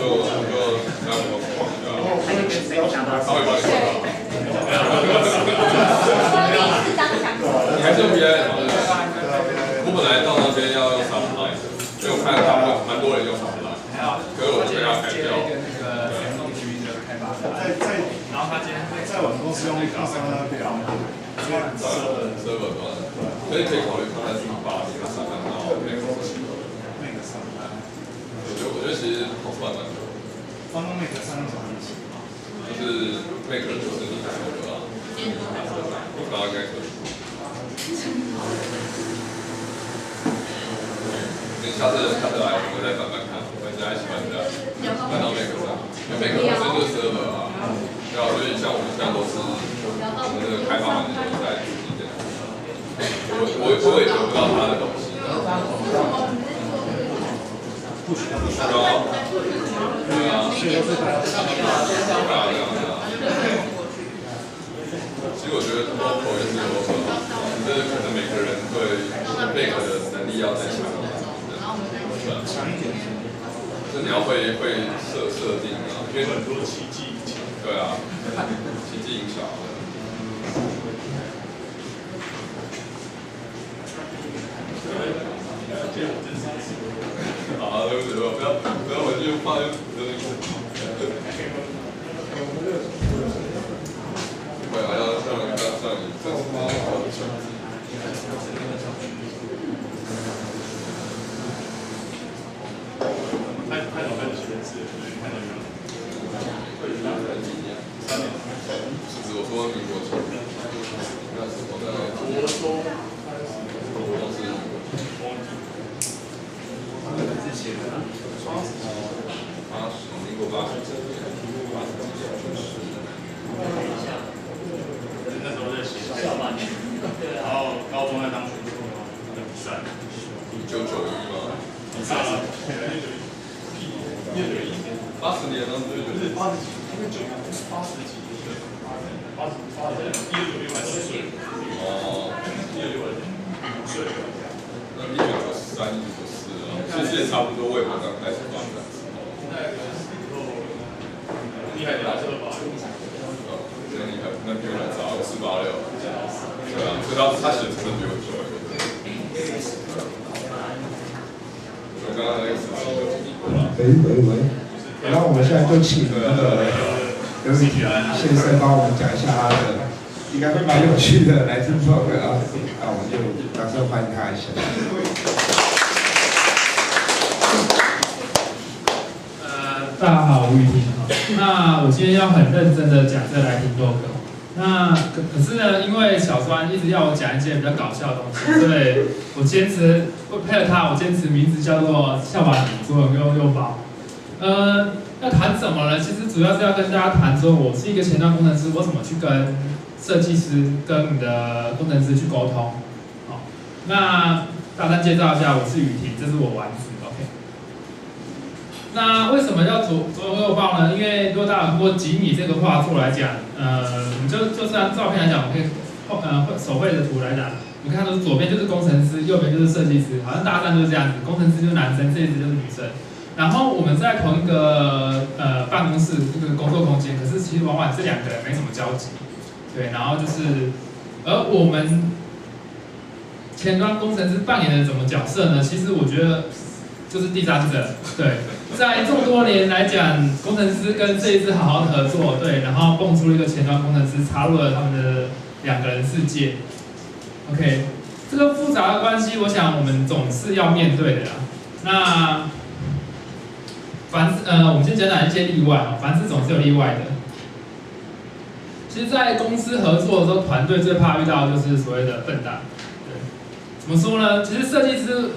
让我晃一下，他会把你晃到。你还是用 BI 嘛？我本来到那边要用 Subline， 因为我看他们蛮多人用 Subline， 可是我被他改掉。然后他今天在我们公司用那个server 端，所以可以考虑看看是把这个上单到那个上单。我觉得其实好处还蛮多。方东那个上单什么意思？就是make 就是你的 server 啊，我不知道应该可以。你下次来我们再慢慢看，我们大家一起玩一下，看到 make 上，因为 make 本身就是 server 啊。对啊，所以像我们现在都是我们这个开发环境都是在自己的，我也得不到他的东西。不需要。对啊。所以都是对啊。其实我觉得 local 也是 local， 只是可能每个人对 make 的能力要再强一点。强一点。就是你要会设定啊，因为很多奇迹。对啊，奇迹影响。好，对不起，不要回去放会啊，要像你这次太早开始学是，太早学了。3年，是指我说民国初，那时候在国中，都是之前的民国80几年，那时候在学校嘛，然后高中在当选手，在比赛，1991吗？比赛了，80年呢？不是80几，因为80几，对，80，1991还10岁。哦，1991，5岁。那1993、1994啊，其实也差不多，我也刚开始发展。厉害点，这个吧？真厉害，那比我们早，486。对啊，所以他写真的比我久。我刚刚那个时期就经历过了。喂。然后我们现在就请那个刘宇先生帮我们讲一下他的，应该会蛮有趣的来自 talk 啊，那我们就掌声欢迎他一下。大家好，吴宇婷。那我今天要很认真的讲这来听 talk。那可是呢，因为小酸一直要我讲一些比较搞笑的东西，所以我坚持配合他，我坚持名字叫做笑把底做又饱。要谈什么呢？其实主要是要跟大家谈说，我是一个前端工程师，我怎么去跟设计师、跟你的工程师去沟通。好，那大单介绍一下，我是宇婷，这是我丸子 ，OK。那为什么要左右抱呢？因为如果大家有看过几米这个画作来讲，就是按照片来讲，我们可以手绘的图来讲，你看到左边就是工程师，右边就是设计师，好像大战就是这样子，工程师就是男生，设计师就是女生。然后我们在同一个办公室这个工作空间，可是其实往往这两个人没什么交集，对。然后就是，而我们前端工程师扮演的什么角色呢？其实我觉得就是第三者，对。在这么多年来讲，工程师跟设计师好好的合作，对，然后蹦出了一个前端工程师，插入了他们的两个人世界。OK， 这个复杂的关系，我想我们总是要面对的啦。那我们先讲讲一些例外啊，凡事总是有例外的。其实，在公司合作的时候，团队最怕遇到的就是所谓的笨蛋。对，怎么说呢？其实设计师，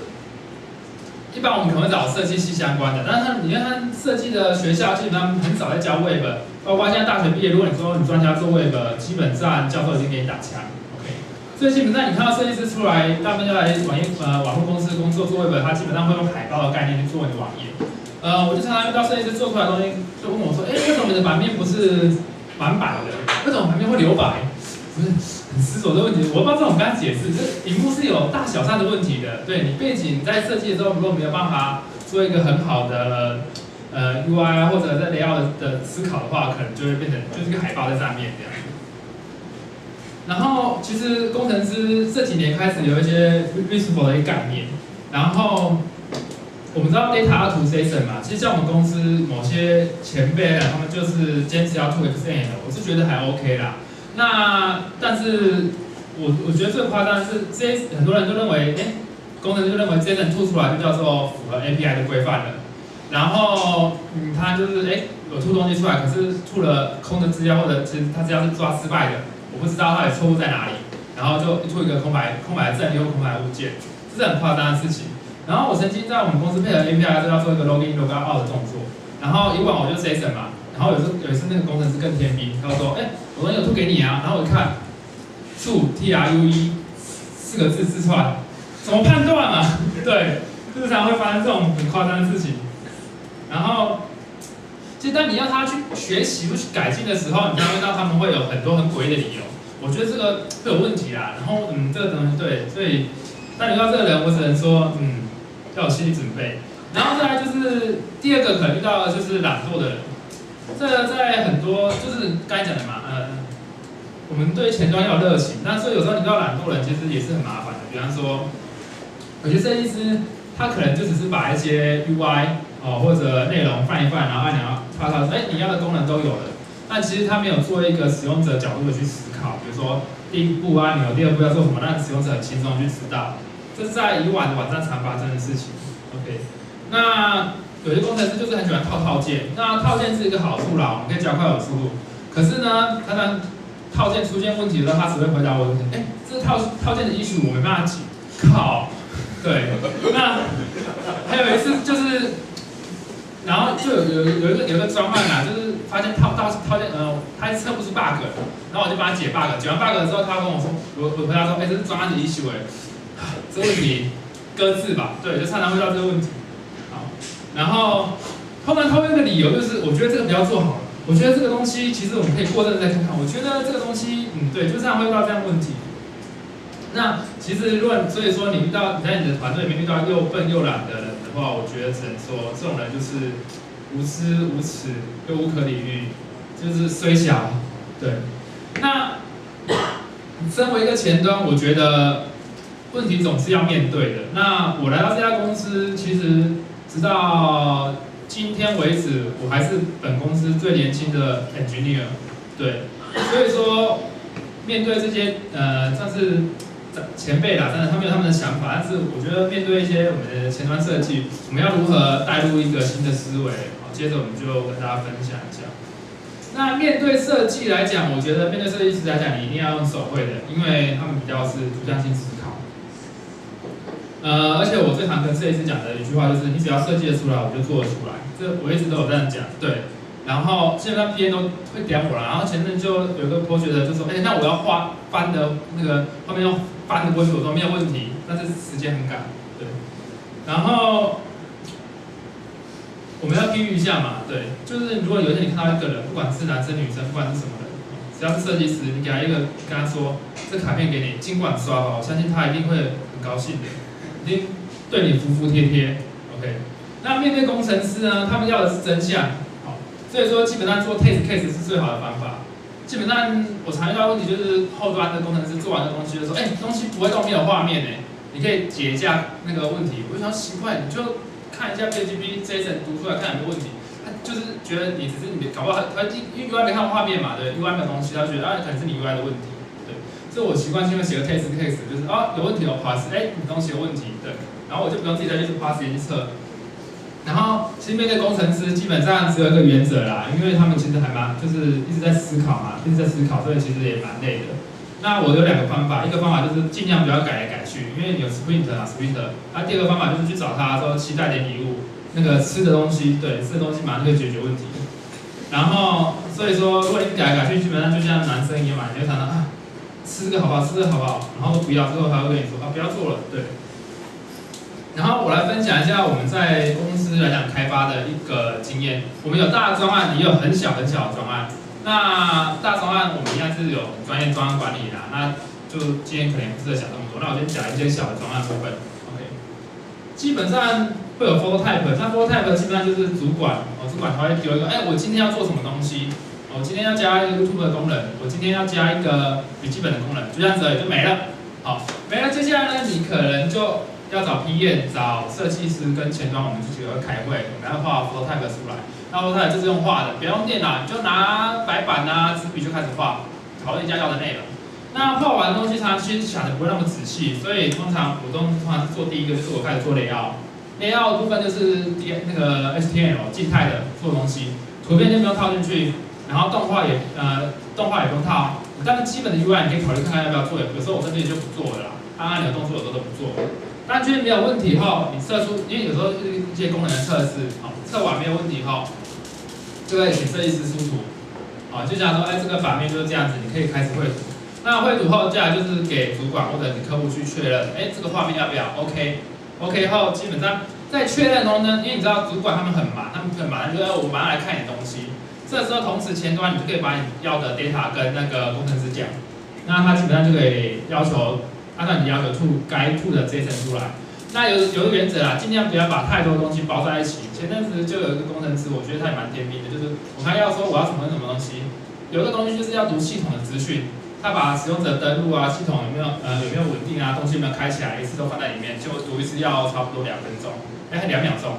一般我们可能会找设计系相关的，但是你看他设计的学校基本上很少在教 Web， 包括现在大学毕业，如果你说你专家做 Web， 基本上教授已经给你打枪。OK， 所以基本上你看到设计师出来，大部分要来网络公司工作做 Web， 他基本上会用海报的概念去做你的网页。我就常常遇到设计师做出来的东西，就问我说：“为什么你的版面不是满版的？为什么版面会留白？”不是很思索的问题，我不知道这种该解释。这屏幕是有大小上的问题的。对你背景在设计的时候，如果没有办法做一个很好的 UI 啊或者在 layout 的思考的话，可能就会变成就是一个海报在上面这样。然后其实工程师这几年开始有一些 useful 的一个概念，然后我们知道 data 要 to JSON 嘛，其实像我们公司某些前辈啊，他们就是坚持要 to XML， 我是觉得还 OK 啦。那但是我觉得最夸张的是，很多人都认为，工程师就认为 JSON 吐出来就叫做符合 API 的规范了。然后他就是有吐东西出来，可是吐了空的资料，或者其实他资料是抓失败的，我不知道他的错误在哪里，然后就吐一个空白的阵列或空白的物件，这是很夸张的事情。然后我曾经在我们公司配合 API 就要做一个 login、logout 的动作，然后以往我就 JSON 嘛，然后有一次那个工程师更天兵，他说，我东西有吐给你啊，然后我一看，TRUE 4个字字串，怎么判断啊？对，日常会发生这种很夸张的事情。然后，其实当你要他去学习或去改进的时候，你会看到他们会有很多很诡异的理由。我觉得这个会有问题啦。然后，这个东西对，所以当你遇到这个人，我只能说，要有心理准备。然后再来就是第二个可能遇到的就是懒惰的人。这个在很多就是刚才讲的嘛，我们对前端要有热情，那所以有时候你遇到懒惰人，其实也是很麻烦的。比方说，有些设计师他可能就只是把一些 UI 或者内容放一放，然后按钮插说，你要的功能都有了。那其实他没有做一个使用者角度的去思考，比如说第一步按钮，第二步要做什么，让使用者很轻松去知道。这是在以往的网站常发生的事情。OK， 那有些工程师就是很喜欢套件，那套件是一个好处啦，我们可以加快我的速度。可是呢，当套件出现问题的时候，他只会回答我，这套件的 issue 我没办法解。靠，对，那还有一次就是。然后就有一个专案啊，就是发现套件它测不出 bug， 然后我就帮他解 bug， 解完 bug 之后，他跟我说，我回答说，这是专案的 issue， 这问题搁置吧，对，就常常会遇到这个问题。好，然后后面的理由就是，我觉得这个不要做好了，我觉得这个东西其实我们可以过阵再看看，我觉得这个东西，对，就常常会遇到这样的问题。那其实所以说你在你的团队里面遇到又笨又懒的人的话，我觉得只能说这种人就是无知无耻又无可理喻，就是虽小。对，那身为一个前端，我觉得问题总是要面对的。那我来到这家公司，其实直到今天为止，我还是本公司最年轻的 engineer。对，所以说面对这些算是前辈啦，真的他们有他们的想法，但是我觉得面对一些我们的前端设计，我们要如何带入一个新的思维？好，接着我们就跟大家分享一下。那面对设计来讲，我觉得面对设计师来讲，你一定要用手绘的，因为他们比较是图像性思考。而且我最常跟设计师讲的一句话就是，你只要设计得出来，我就做得出来。这我一直都有这样讲，对。然后基本上 PM 都会点我了，然后前阵就有个 project 就说，那我要翻的那个后面要翻的过去，我说没有问题，但是时间很赶，对。然后我们要比喻一下嘛，对，就是如果有一天你看到一个人，不管是男生女生，不管是什么人，只要是设计师，你给他跟他说这卡片给你，尽管刷吧，我相信他一定会很高兴的，一定对你服服帖帖。OK， 那面对工程师呢，他们要的是真相。所以说，基本上做 test case 是最好的方法。基本上，我常遇到问题就是后端的工程师做完的东西就说，东西不会动，没有画面你可以解一下那个问题。我就想奇怪，你就看一下 PHP JSON 读出来看有没有问题。他就是觉得你只是你搞不好他因为 UI 没看到画面嘛，对 UI 没有东西，他觉得可能是你 UI 的问题，对。所以我习惯性会写个 test case， 就是有问题的话是你东西有问题，对。然后我就不用自己再去花时间去测。然后，其实面对工程师基本上只有一个原则啦，因为他们其实还就是一直在思考嘛，一直在思考，所以其实也蛮累的。那我有2个方法，一个方法就是尽量不要改来改去，因为你有 sprint。那第二个方法就是去找他说期待点礼物，那个吃的东西，对，吃的东西马上可以解决问题。然后，所以说如果你改来改去，基本上就像男生一样嘛，你就常常吃这个好不好，吃这个好不好，然后都不要，之后他会跟你说不要做了，对。然后我来分享一下我们在公司来讲开发的一个经验。我们有大专案，也有很小的专案。那大专案我们一样是有专业专案管理啦。那就今天可能也不适合讲这么多。那我先讲一些小的专案部分。OK， 基本上会有 photo type， 那 photo type 基本上就是主管，主管他会丢一个，我今天要做什么东西，我今天要加一个 YouTube 的功能，我今天要加一个笔记本的功能，就这样子而已就没了。好，没了，接下来呢，你可能就要找 PM、找设计师跟前端，我们自己会开会，我们要画 photo type 出来。那 photo type 就是用画的，不要用电脑，你就拿白板啊、纸笔就开始画，讨论一下要的内容。那画完的东西，它其实想的不会那么仔细，所以通常是做第一个，就是我开始做layout 的部分就是那个 HTML 静态的做东西，图片就不用套进去，然后动画也不用套，但是基本的 UI 你可以考虑看看要不要做，有时候我这边就不做了啦，按钮动作有时候都不做。但确定没有问题后，你测出，因为有时候是一些功能的测试，测完没有问题后，就会请设计师输图，就想说，这个版面就是这样子，你可以开始绘图。那绘图后，接下来就是给主管或者你客户去确认，这个画面要不要 ？OK 后，基本上在确认中呢，因为你知道主管他们很忙，就我马上来看你的东西。这时候同时前端你就可以把你要的 data 跟那个工程师讲，那他基本上就可以要求按照你要求该吐的 JSON 出来。那有个原则啦，尽量不要把太多东西包在一起。前阵子就有一个工程师，我觉得他也蛮天兵的，就是我还要说我要什么东西，有一个东西就是要读系统的资讯。他把使用者登录啊，系统有没有稳定啊，东西有没有开起来，一次都放在里面，就读一次要差不多2分钟，2秒钟，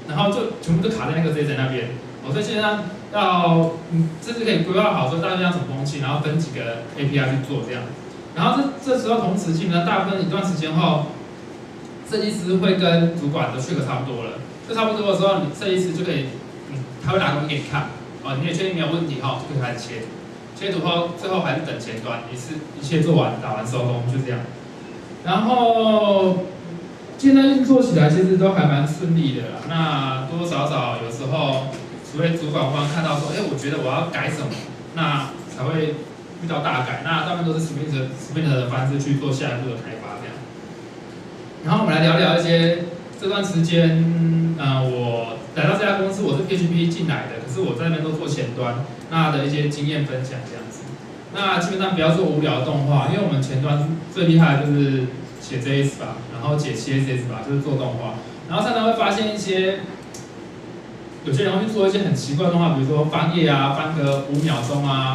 然后就全部都卡在那个 JSON 那边。所以基本上这是可以规划好说大概要什么东西，然后分几个 API 去做这样。然后这时候同时基本上大部分一段时间后，设计师会跟主管都check差不多了，就差不多的时候，你设计师就可以，他会拿东西给你看，你也确定没有问题后，就可以开始切。切图后，最后还是等前端，一切做完，打完收工，就这样。然后现在运作起来其实都还蛮顺利的啦。那多多少少有时候，除非主管方看到说，我觉得我要改什么，那才会遇到大改。那大部分都是 sprint 的方式去做下一步的开发这样。然后我们来聊聊一些这段时间，我来到这家公司，我是 PHP 进来的，可是我在那边都做前端。那的一些经验分享这样子，那基本上不要做无聊的动画，因为我们前端最厉害的就是写 JS 吧，然后写 CSS 吧，就是做动画，然后常常会发现一些，有些人会去做一些很奇怪的动画，比如说翻页啊，翻个5秒钟啊，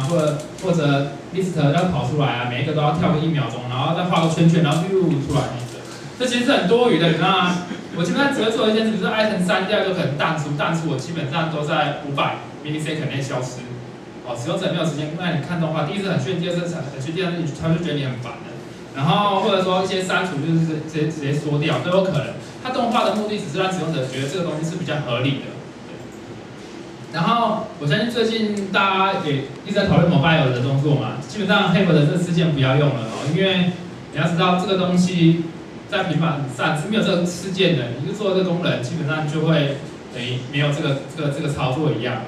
或者 list 要跑出来啊，每一个都要跳个1秒钟，然后再画个圈圈，然后出来那个，这其实是很多余的，你知道吗？我基本上只会做一件事，比如说 item 删掉就可能淡出我基本上都在500 millisecond 内消失。使用者没有时间让你看动画，第一次很炫，第二次很炫，第二次他就觉得你很烦的。然后或者说一些删除就是直接缩掉都有可能。它动画的目的只是让使用者觉得这个东西是比较合理的。然后我相信最近大家也一直在讨论 mobile 的动作嘛，基本上 Have 的这个事件不要用了因为你要知道这个东西在平板上是没有这个事件的，你就做这个功能，基本上就会等于没有这个操作一样。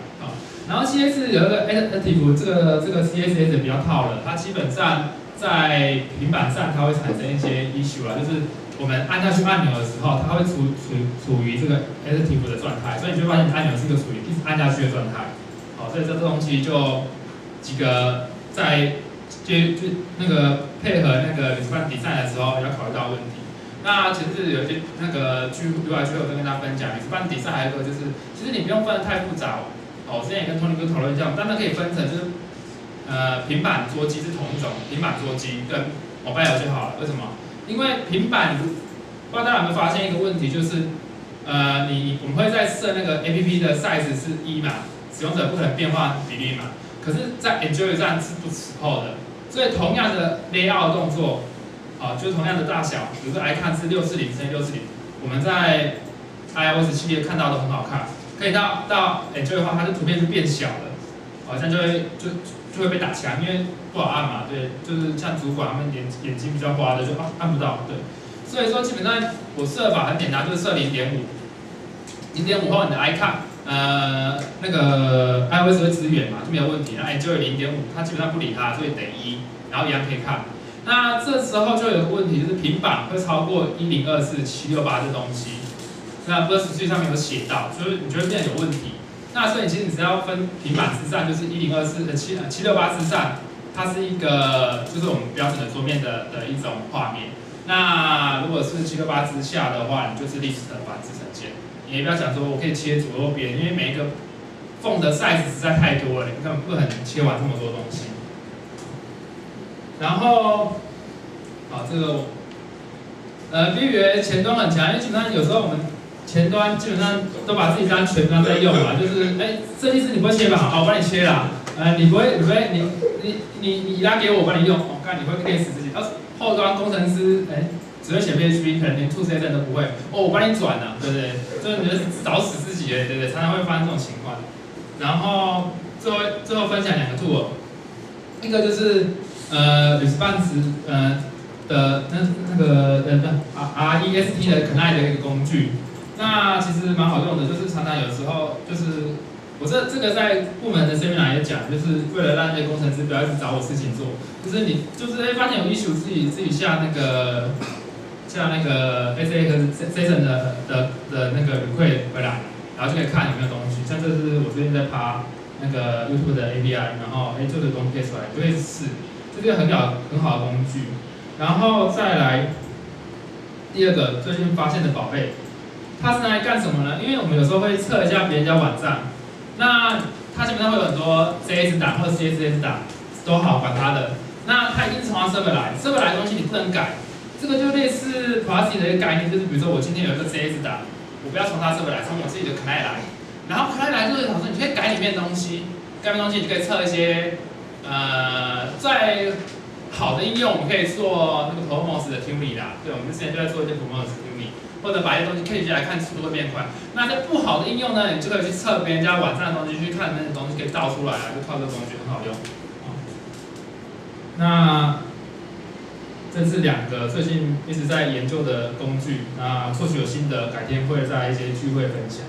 然后 CSS 有一个 active 这个 CSS 比较套了，它基本上在平板上它会产生一些 issue 啦，就是我们按下去按钮的时候，它会处于这个 active 的状态，所以你就发现按钮是一个处于一直按下去的状态。所以这东西就几个在就那个配合那个 response design 的时候要考虑到问题。那其实有一些那个UI 我跟大家分享 response design 还有一个就是，其实你不用分得太复杂。我之前也跟 Tony 哥讨论一下，但它可以分成就是平板桌机是同一种，平板桌机跟 mobile 就好了。为什么？因为平板，不知道大家有没有发现一个问题，就是我们会在设那个 APP 的 size 是1嘛，使用者不可能变换比例嘛。可是，在 Enjoy 上是不时候的，所以同样的 layout 动作，就是同样的大小，比如说 icon 是640×640，我们在 iOS 系列看到都很好看。可以到 Enjoy 的话，它的图片就变小了，这样就会被打枪，因为不好按嘛，对，就是像主管他们眼睛比较花的就按不到，对，所以说基本上我设法很简单，就是设0.5后你的 icon，那个 iOS 会支援嘛，就没有问题，那 Enjoy 0.5，它基本上不理它，所以等于1，然后一样可以看。那这时候就有个问题，就是平板会超过1024768这东西。那 Verse 上面有写到，就是你觉得这样有问题，那所以其实你只要分平板之上，就是768之上，它是一个就是我们标准的桌面的一种画面。那如果是768之下的话，你就是 list 繁殖呈现。你也不要想说我可以切左右边，因为每一个缝的 size 实在太多了，你根本不可能切完这么多东西。然后，好，这个比喻前端很强，因为基本上有时候我们前端基本上都把自己当全端在用嘛，就是设计师你不会切吧？好，我帮你切啦。你拉给我，我帮你用，我看你会累死自己。后端工程师，只会写 PHP， 可能连 2C 都不会。我帮你转了，对不对？就是你就是找死自己了，对不对？常常会发生这种情况。然后最后分享2个 tool， 一个就是response 的那个REST 的 CLI 的一个工具。那其实蛮好用的，就是常常有时候就是我这个在部门的 seminar 也讲，就是为了让那些工程师不要一直找我事情做，就是你就是发现有 issue 自己下那个 SAX 的那个 request 回来，然后就可以看有没有东西。像这是我最近在爬那个 YouTube 的 API， 然后这个东西可以出来，就可以试，这是很好的工具。然后再来第二个最近发现的宝贝。它是拿来干什么呢？因为我们有时候会测一下别人家网站，那它基本上会有很多 JS 档或者 CSS 档，都好管它的。那它一定是从它 server 来的东西你不能改，这个就类似 Parsi 的一个概念，就是比如说我今天有一个 JS 档，我不要从它 server 来，从我自己的 client 来，然后 client 来就是好像你可以改里面的东西，改里面东西你可以测一些在好的应用，我们可以做那个 performance 的 tuning 啦，对，我们之前就在做一些 performance tuning。或者把一些东西 K 下来看速度会变快。那在不好的应用呢，你就可以去测别人家网站的东西，去看那个东西可以导出来啊，就靠这个工具很好用。那这是2个最近一直在研究的工具，那或许有新的，改天会在一些聚会分享。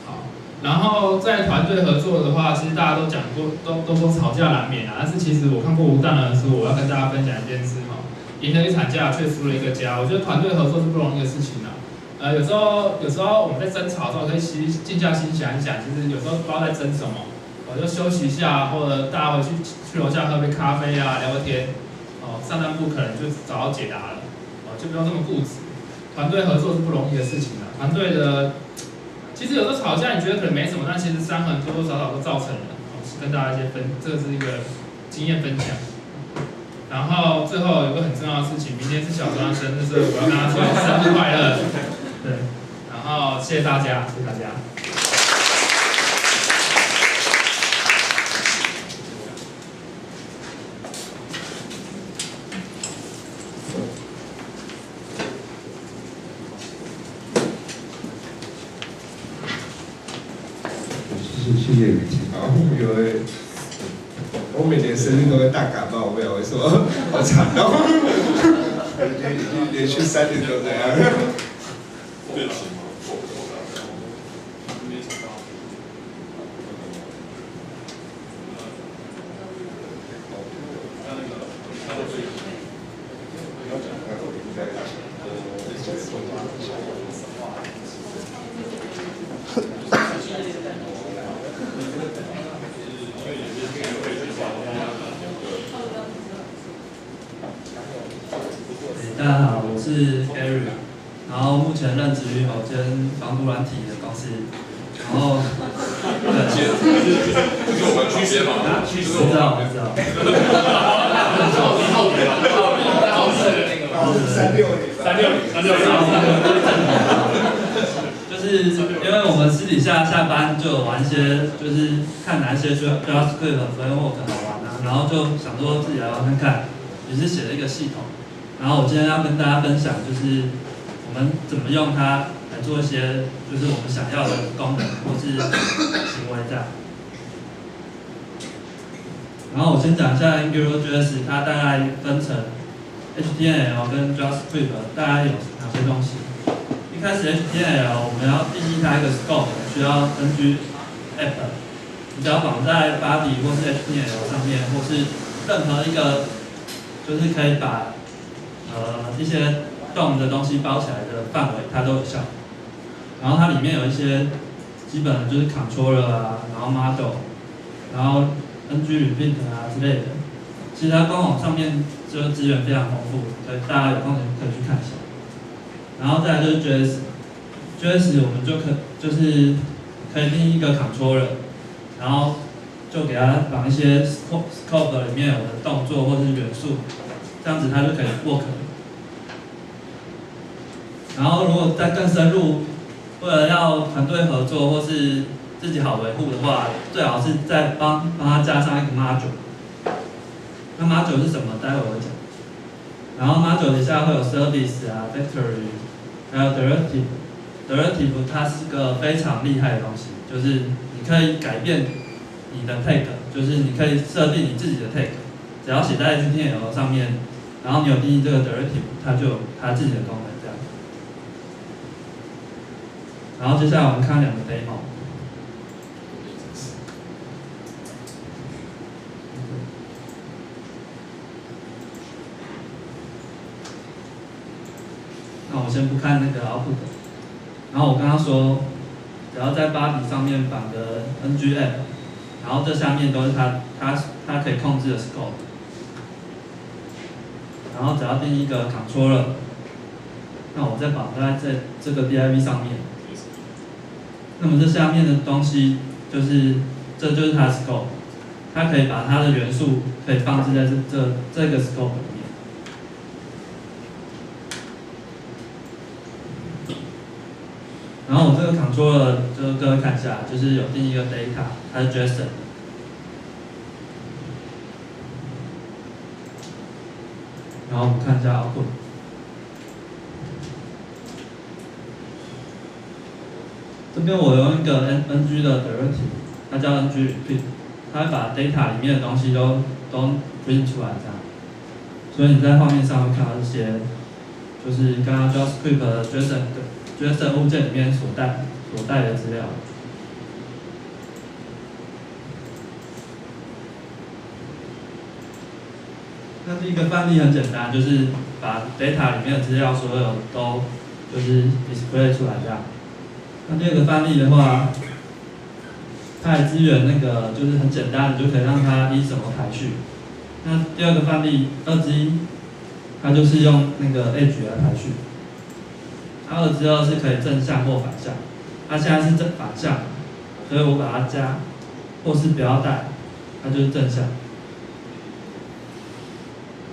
好，然后在团队合作的话，其实大家都讲过，都说吵架难免啊，但是其实我看过吴淡然说，我要跟大家分享一件事哈，赢了一场架却输了一个家，我觉得团队合作是不容易的事情啊。有时候我们在争吵的时候，可以静下心想一想，其实有时候不知道在争什么，我就休息一下，或者大家回去楼下喝杯咖啡啊，聊个天，上3步可能就找到解答了，就不用这么固执。团队合作是不容易的事情啊，团队的其实有时候吵架你觉得可能没什么，但其实伤痕多多少少都造成了。跟大家一些这是一个经验分享。然后最后有个很重要的事情，明天是小庄生日，所以我要跟他说生日快乐。对，然后谢谢大家，谢谢大家。谢谢雨婷啊，我每年生日都会大感冒，我会说好惨哦，连续3年都这样。大家好，我是 Gary， 然后目前任职于某间防毒软体的公司，然后就是我们区别嘛，我知道，就是因为我们私底下下班就有玩一些，就是看哪一些 JavaScript framework 好玩啊，然后就想说自己来玩看看，于是写了一个系统。然后我今天要跟大家分享，就是我们怎么用它来做一些就是我们想要的功能或是行为这样。然后我先讲一下 AngularJS， 它大概分成 HTML 跟 JavaScript 大概有哪些东西。一开始 HTML 我们要定义它一个 scope， 需要根据 app， 你只要绑在 body 或是 HTML 上面，或是任何一个就是可以把一些动的东西包起来的范围，它都有效。然后它里面有一些基本的就是 controller 啊，然后 model， 然后 ng repeat 啊之类的。其实它官网上面就是资源非常丰富，所以大家有空可以去看一下。然后再来就是 JS 我们就是可以定义一个 controller， 然后就给它绑一些 scope 里面有的动作或是元素，这样子它就可以 work。然后如果再更深入，为了要团队合作或是自己好维护的话，最好是再帮它加上一个 module。那 module 是什么？待会我会讲。然后 module 底下会有 service 啊 ，factory， 还有 derivative。derivative 它是个非常厉害的东西，就是你可以改变你的 tag， 就是你可以设定你自己的 tag， 只要写在 HTML 上面，然后你有定义这个 derivative， 它就有它自己的功能这样。然后接下来我们看两个 demo。那我先不看那个 output， 然后我刚刚说，只要在 body 上面绑个 ngm， 然后这下面都是它可以控制的 scope， 然后只要定一个 controller， 那我再绑在这个 div 上面，那么这下面的东西这就是它的 scope， 它可以把它的元素可以放置在这个 scope 里面。然后我这个 controller 就各位看一下，就是有定义一个 data， 它是 JSON。然后我们看一下 output。这边我用一个 ng 的 derivative， 它叫 ng repeat， 它会把 data 里面的东西都 print 出来这样。所以你在画面上会看到这些，就是刚刚 JavaScript 的 JSON 物件里面所带的资料。那第一个范例很简单，就是把 data 里面的资料所有都就是 display 出来这样。那第二个范例的话，它的资源那个就是很简单，你就可以让它依什么排序。那第二个范例2之1，它就是用那个 edge 来排序。它2之2是可以正向或反向，它现在是反向，所以我把它加，或是不要带，它就是正向。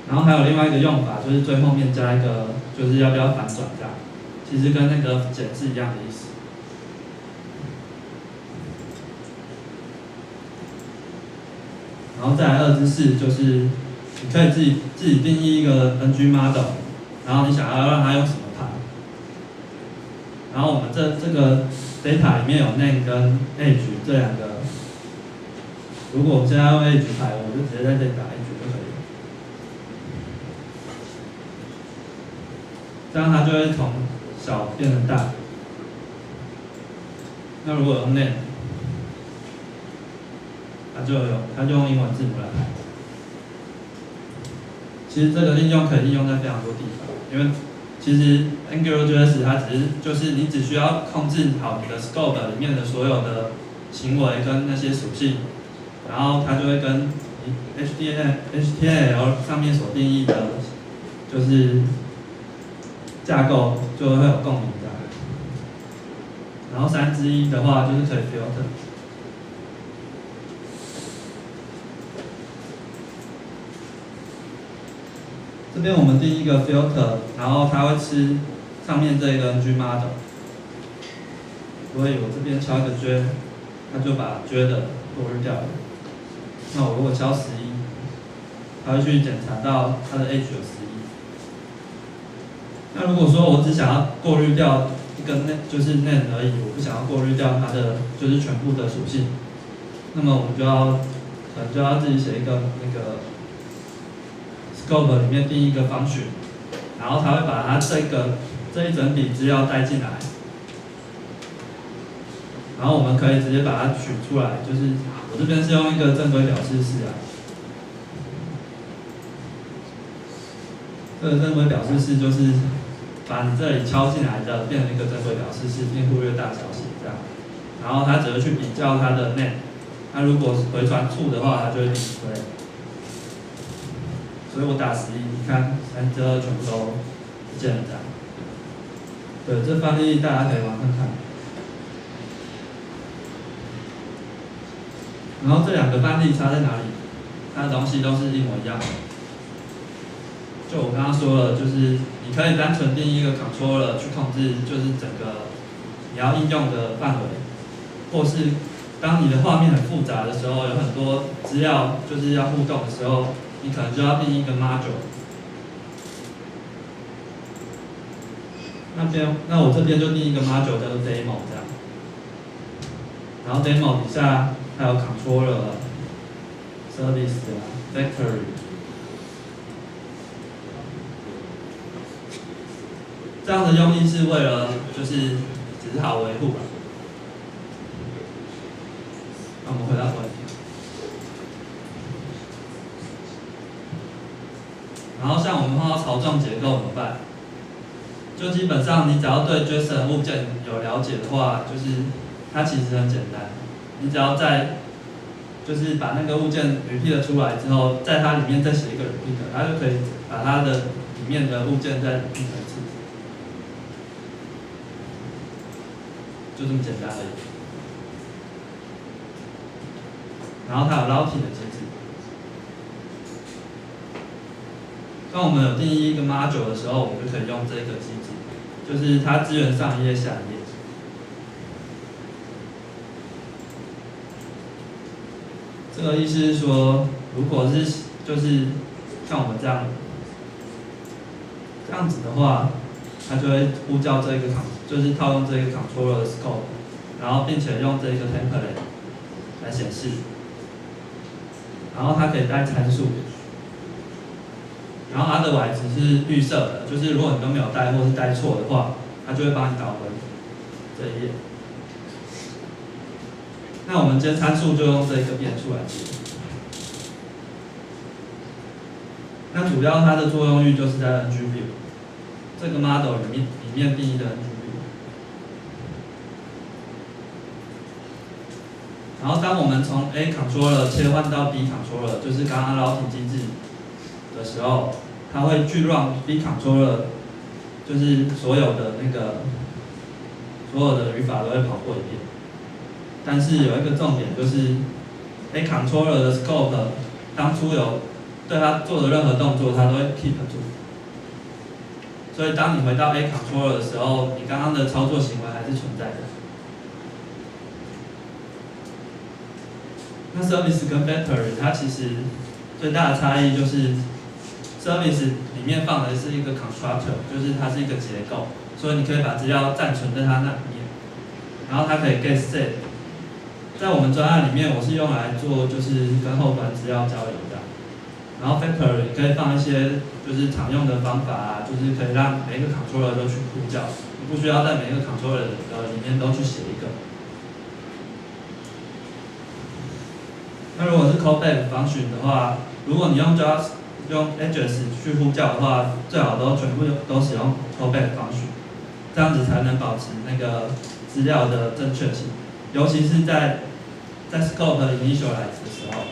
然后还有另外一个用法，就是最后面加一个，就是要不要反转这样，其实跟那个减是一样的意思。然后再来2之4，就是你可以自己定义一个 ng model， 然后你想要让它用什么排。然后我们这个 data 里面有 name 跟 age 这两个，如果我们现在用 age 排，我就直接在这里打 age 就可以了。这样它就会从小变成大。那如果用 name， 它就用英文字母来排。其实这个应用可以应用在非常多地方，因为其实 AngularJS 它就是你只需要控制好你的 scope 里面的所有的行为跟那些属性，然后它就会跟你 HTML 上面所定义的，就是架构就会有共鸣的。然后3之1的话就是可以 filter。这边我们定一个 filter， 然后它会吃上面这个 ng model， 所以我这边敲一个 j， 它就把 j 的过滤掉了。那我如果敲11，它会去检查到它的 age 有11。那如果说我只想要过滤掉一个就是 name 而已，我不想要过滤掉它的就是全部的属性，那么我们可能就要自己写一个那个 scope 里面定一个function， 然后它会把它这一整笔资料带进来，然后我们可以直接把它取出来，就是我这边是用一个正规表示式啊，这个正规表示式就是把你这里敲进来的变成一个正规表示式，并忽略大小写这样，然后它只会去比较它的 name， 它如果回传 true 的话，它就会 display。所以我打11，你看32全部都不见了这样。对，这范例大家可以玩看看。然后这两个范例差在哪里？它的东西都是一模一样的。就我刚刚说了，就是你可以单纯定义一个 controller 去控制，就是整个你要应用的范围，或是当你的画面很复杂的时候，有很多资料就是要互动的时候，你可能就要定义一个 module。那我这边就定义一个 module 叫做 demo 这样，然后 demo 底下还有 controller、service 啊、factory。这样的用意是为了就是只是好维护吧。那我们回到问题。然后像我们碰到槽状结构怎么办？就基本上你只要对 JSON 物件有了解的话，就是它其实很简单。你只要就是把那个物件 repeat 出来之后，在它里面再写一个 repeat， 它就可以把它的里面的物件再 repeat 一次。就这么简单而已。然后它有 routing 的机制。当我们有定义一个 module 的时候，我们就可以用这个机制，就是它支援上一页下一页。这个意思是说，如果是就是像我们这样子的话，它就会呼叫这个就是套用这个 controller 的 scope， 然后并且用这个 template 来显示，然后它可以带参数，然后 otherwise 是预设的，就是如果你都没有带或是带错的话，它就会帮你导回这一页。那我们今天参数就用这个变出来接。那主要它的作用域就是在 NGView 这个 model 里面定义的 NGView。然后当我们从 A controller 切换到 B controller， 就是刚刚 routing 机制的时候，它会去让 B controller 就是所有的语法都会跑过一遍。但是有一个重点就是 A controller 的 scope 当初有对它做的任何动作，它都会 keep 住。所以当你回到 A controller 的时候，你刚刚的操作行为还是存在的。那 service 跟 factory 它其实最大的差异就是 service 里面放的是一个 constructor， 就是它是一个结构，所以你可以把资料暂存在它那里面，然后它可以 get set。在我们专案里面，我是用来做就是跟后端资料交流的。然后 factory 可以放一些就是常用的方法啊，就是可以让每一个 controller 都去呼叫，你不需要在每一个 controller 里面都去写一个。那如果是 callback function 的话，如果你用 edges 去呼叫的话，最好全部都使用 callback function， 这样子才能保持那个资料的正确性，尤其是在 scope initialize 的时候，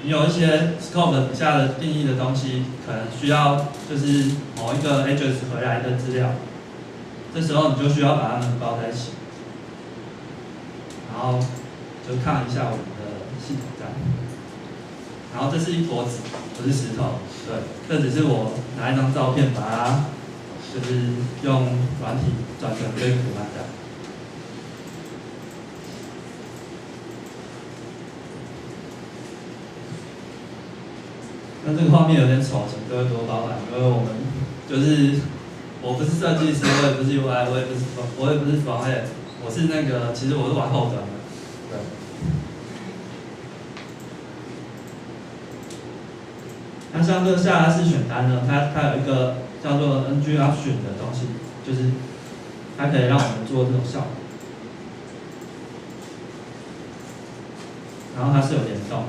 你有一些 scope 底下的定义的东西，可能需要就是某一个 edges 回来的资料，这时候你就需要把它们包在一起，然后就看一下我们的系统这样。然后这是一坨纸，不是石头，对，这只是我拿一张照片把它就是用软体转成这个图案这样。那这个画面有点丑，请各位多包涵，因为我不是设计师，我也不是 UI， 我也不是 front-end， 其实我是玩后端的，对。那像这个下拉式选单呢，它有一个叫做 NG option 的东西，就是它可以让我们做这种效果，然后它是有联动的。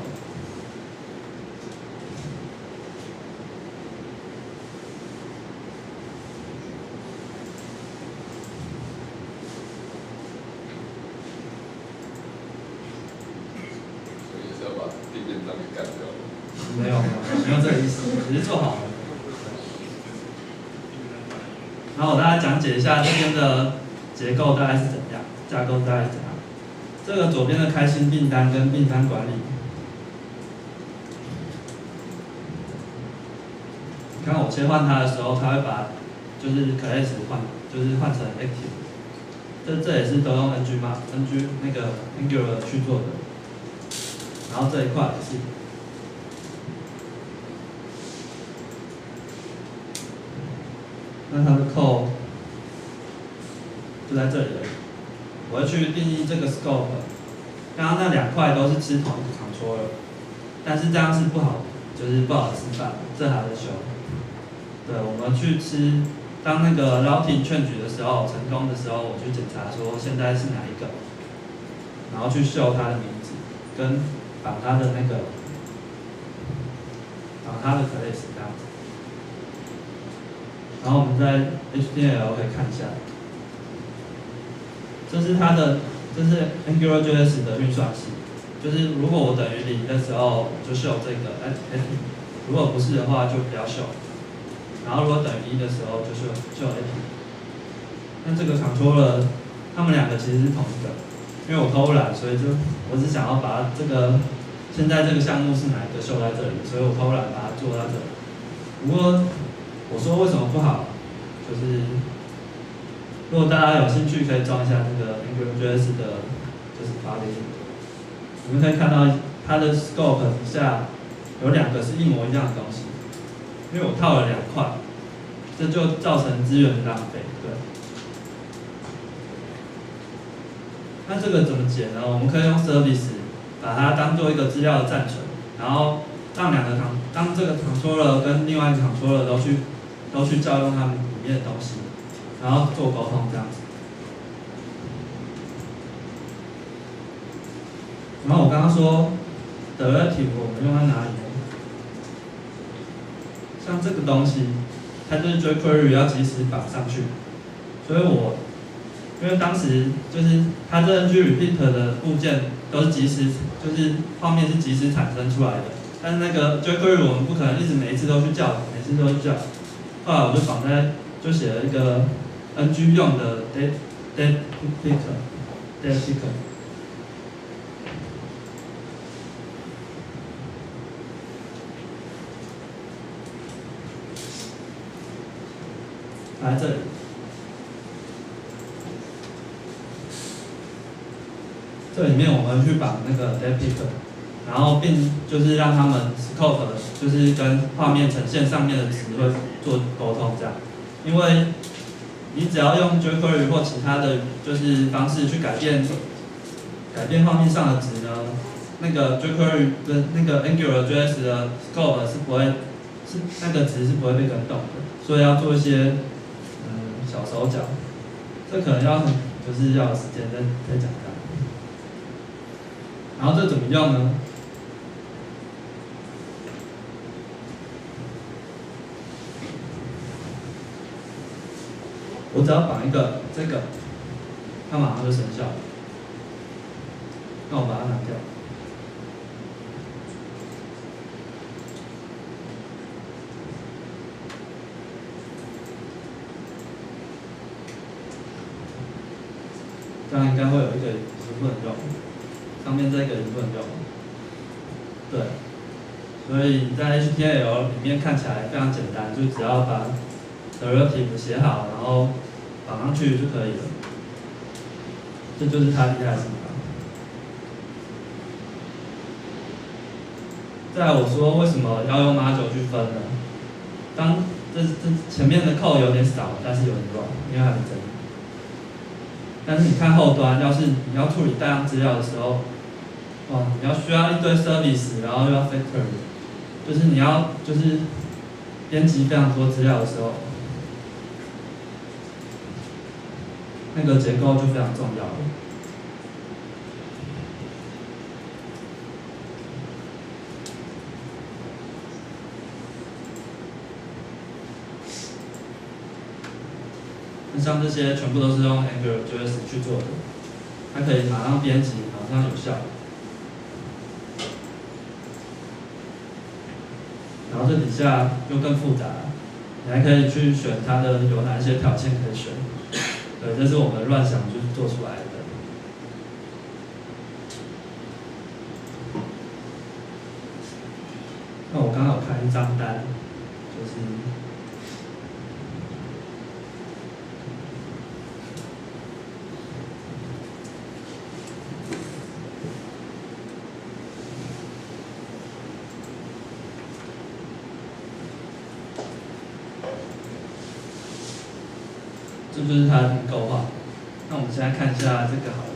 所以是要把地面上给干掉。没有这个意思，只是做好了。然后我大概讲解一下这边的结构大概是怎样，架构大概是怎样。这个左边的开新订单跟订单管理，刚刚我切换它的时候，它会把就是 class 换成 active， 这也是都用 ng 那个 Angular 去做的。然后这一块也是。那它的 code 就在这里而已。我会去定义这个 scope， 刚刚那2块都是吃同一个 controller， 但是这样是不好，就是不好示范，这还得修。对，我们去吃，当那个 routing change 的时候，成功的时候，我去检查说现在是哪一个，然后去秀它的名字，跟绑它的那个，绑它的 class 这样子。然后我们在 HTML 可以看一下，这是它的，这是 AngularJS 的运算式，就是如果我等于0的时候就秀这个 active， 如果不是的话就不要秀，然后如果等于1的时候就秀 active。那这个 controller 它们2个其实是同一个，因为我偷懒，所以我只想要把这个现在这个项目是哪一个秀在这里，所以我偷懒把它做到这里。不过我说为什么不好，就是如果大家有兴趣，可以装一下那个 AngularJS 的，就是发给你。你们可以看到它的 scope 底下有2个是一模一样的东西，因为我套了2块，这就造成资源的浪费。对。那这个怎么解呢？我们可以用 service 把它当做一个资料的暂存，然后让当这个 controller 跟另外一个 controller 都去叫用它们里面的东西，然后做沟通这样子。然后我刚刚说 directive 我们用在哪里呢？像这个东西，它就是 jQuery 要及时绑上去，所以因为当时就是它这 ng-repeat 的部件都是即时，就是画面是即時产生出来的，但是那个 jQuery 我们不可能一直每一次都去叫，每次都去叫。后来我就写了一个 ng 用的 date picker， 来这里。这里面我们去绑那个 date picker， 然后并就是让他们 scope 就是跟画面呈现上面的词汇做沟通这样，因为你只要用 jQuery 或其他的就是方式去改变画面上的值呢，那个 jQuery 跟那个 AngularJS 的 scope 是那个值是不会被更动的，所以要做一些小手脚，这可能就是要有时间再讲它。然后这怎么用呢？我只要绑一个这个，它马上就生效了。那我把它拿掉。这样应该会有一个是不能用，上面这个也不能用。对，所以在 HTML 里面看起来非常简单，就只要把 directive 写好，然后绑上去就可以了。这就是它厉害的地方。再来我说为什么要用 module 去分呢？当这前面的code有点少，但是有点乱，因为还没整理。但是你看后端，要是你要处理大量资料的时候，哇，你需要一堆 service， 然后又要 factor， 就是你要就是编辑非常多资料的时候，那个结构就非常重要了。那像这些全部都是用 AngularJS 去做的，它可以马上编辑，马上有效。然后这底下又更复杂，你还可以去选它的有哪一些条件可以选。对，这是我们乱想就是做出来的。那我刚好看一张单，就是这就是它的结构化。那我们现在看一下这个好了，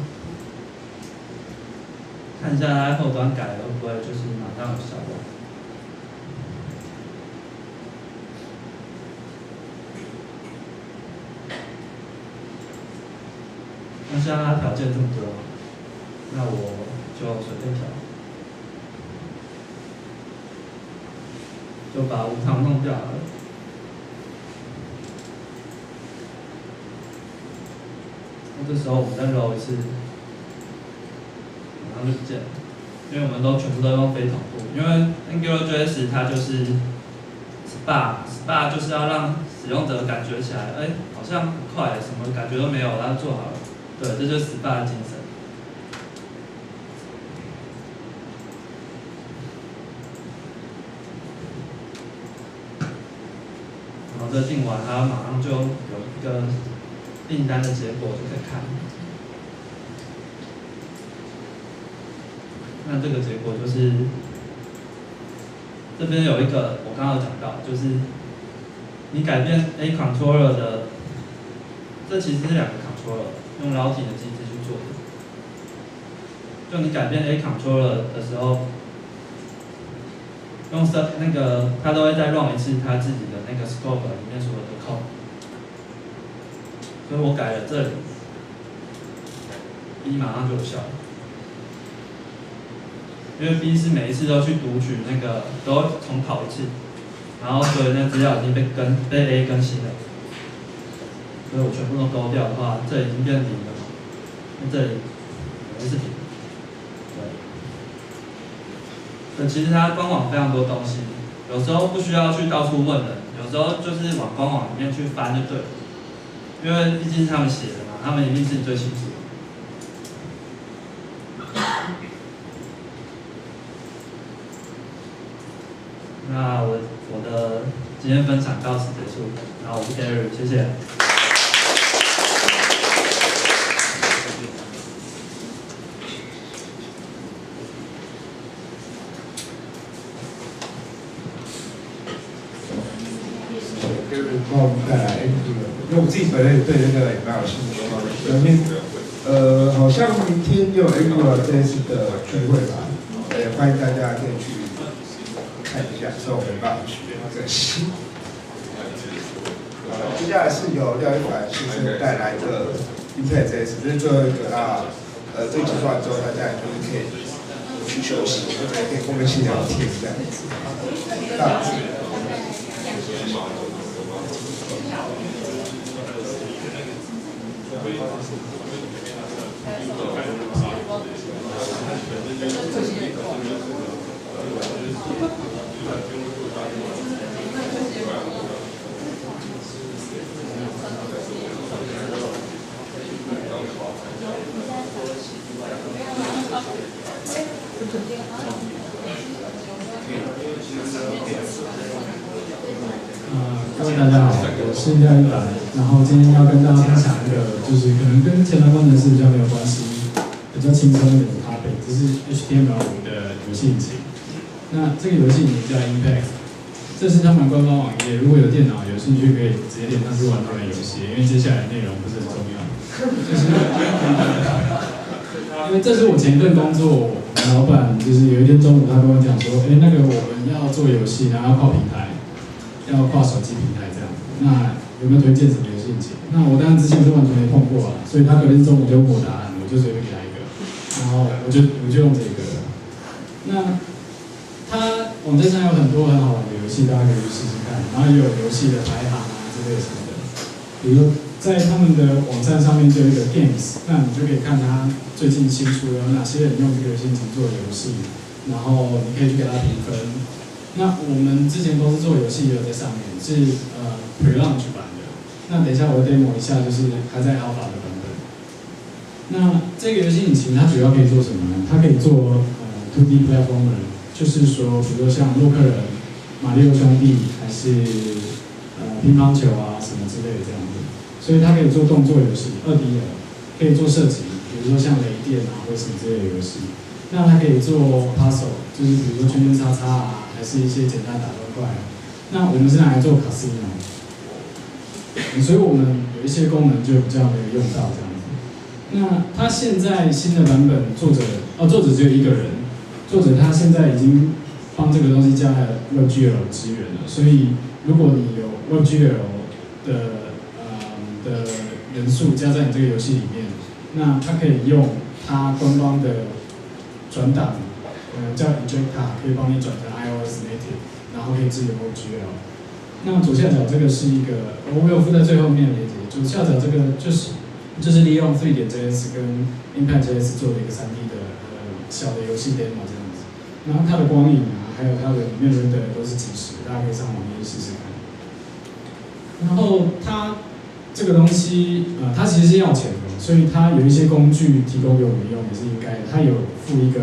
看一下它后端改了会不会就是马上有效果。那现在它条件这么多，那我就随便调，就把无糖弄掉了。那这时候我们再揉一次，马上就不见了，因为我们都全部都用非同步。因为 AngularJS 它就是SPA 就是要让使用者感觉起来，好像很快，什么感觉都没有，它做好了。对，这就是 SPA 的精神。然后这订完，它马上就有一个订单的结果就可以看。那这个结果就是这边有一个我刚刚有讲到，就是你改变 A controller 的，这其实是2个 controller。用 routing 的机制去做的，就你改变 A controller 的时候，用那个它都会再 run 一次它自己的那个 scope 里面所有的 code， 所以我改了这里 ，B 马上就有效了，因为 B 是每一次都去读取那个都重跑一次，然后所以那资料已经被 A 更新了。所以我全部都勾掉的话，这已经变0了嘛？那这里也是0。对。其实它官网非常多东西，有时候不需要去到处问人，有时候就是往官网里面去翻就对了。因为毕竟是他们写的嘛，他们一定自己最清楚。那我的今天分享到此结束，然后我是 Gary， 谢谢。帮我们带来这个，因为我自己本人对这个也蛮有兴趣的。好像明天有 AngularJS 的聚会吧，也欢迎大家可以去看一下，之后没办法学这个系。接下来是由廖一凡先生带来的 Meetup， 这是最后一个。那这集做完之后，大家就是可以去休息，或者可以跟我们一起聊天这样子。那各位大家好，我是廖一凡，然后今天要跟大家分享一个，就是可能跟前端工程师比较没有关系，比较轻松一点的 topic， 这是 HTML5 的游戏引擎。那这个游戏引擎叫 Impact， 这是他们官方网页，如果有电脑有兴趣，可以直接连上去玩他们的游戏，因为接下来的内容不是很重要。就是因为这是我前一份工作，我们老板就是有一天中午他跟我讲说，那个我们要做游戏，然后要跨平台。要跨手机平台这样，那有没有推荐什么游戏引擎？那我当然之前是完全没碰过啊，所以他隔天中午就问我答案，我就随便给他一个，然后我就用这个。那他网站上有很多很好玩的游戏，大家可以去试试看，然后也有游戏的排行啊之类什么的。比如在他们的网站上面就有一个 Games， 那你就可以看他最近新出有哪些人用这个游戏引擎做游戏，然后你可以去给他评分。那我们之前都是做游戏的在上面，是pre-launch 版的。那等一下我 demo 一下，就是还在 alpha 的版本。那这个游戏引擎它主要可以做什么呢？它可以做2D platformer， 就是说，比如说像洛克人、马里奥兄弟，还是乒乓球啊什么之类的这样子。所以它可以做动作游戏2D 的，可以做射击，比如说像雷电啊或什么之类的游戏。那它可以做 puzzle， 就是比如说圈圈叉叉啊，还是一些简单打斗怪。那我们是拿来做 casino， 所以我们有一些功能就比较没有用到这样子。那它现在新的版本作者只有一个人，作者他现在已经帮这个东西加了 WebGL 支援了，所以如果你有 WebGL 的元素加在你这个游戏里面，那它可以用它官方的转档，叫 Injecta， 可以帮你转成 iOS native， 然后可以支援 WebGL。那左下角这个是一个，我有附在最后面连接。左下角这个就是利用 3.js 跟 Impact.js 做的一个3D 的小的游戏 demo 这样子。然后它的光影啊，还有它的里面的都是即时，大家可以上网页试试看。然后它这个东西，它其实是要钱的，所以它有一些工具提供给我们用也是应该的。它有附一个，